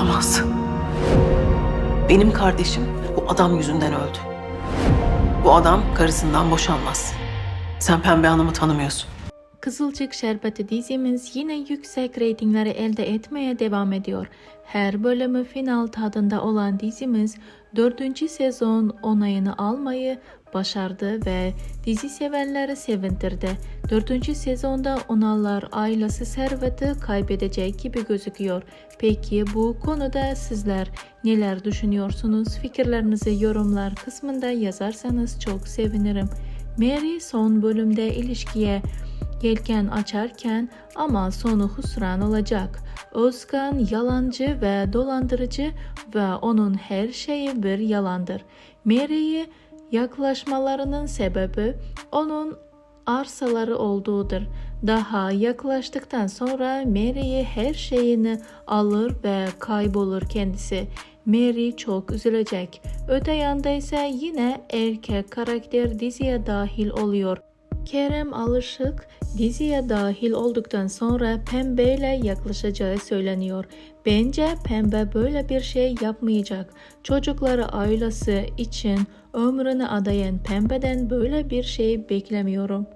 Olamaz. Benim kardeşim bu adam yüzünden öldü. Bu adam karısından boşanmaz. Sen Pembe Hanım'ı tanımıyorsun. Kızılcık Şerbeti dizimiz yine yüksek reytingleri elde etmeye devam ediyor. Her bölümü final tadında olan dizimiz 4. sezon onayını almayı başardı ve dizi sevenleri sevindirdi. 4. sezonda Unallar ailesi serveti kaybedecek gibi gözüküyor. Peki bu konuda sizler neler düşünüyorsunuz? Fikirlerinizi yorumlar kısmında yazarsanız çok sevinirim. Mary son bölümde ilişkiye yelken açarken ama sonu hüsran olacak. Özkan yalancı ve dolandırıcı ve onun her şeyi bir yalandır. Mary'ye yaklaşmalarının sebebi onun arsaları olduğudur. Daha yaklaştıktan sonra Mary'ye her şeyini alır ve kaybolur kendisi. Mary çok üzülecek. Öte yanda ise yine erkek karakter diziye dahil oluyor. Kerem Alışık diziye dahil olduktan sonra Pembe ile yaklaşacağı söyleniyor. Bence Pembe böyle bir şey yapmayacak. Çocukları ailesi için ömrünü adayan Pembe'den böyle bir şey beklemiyorum.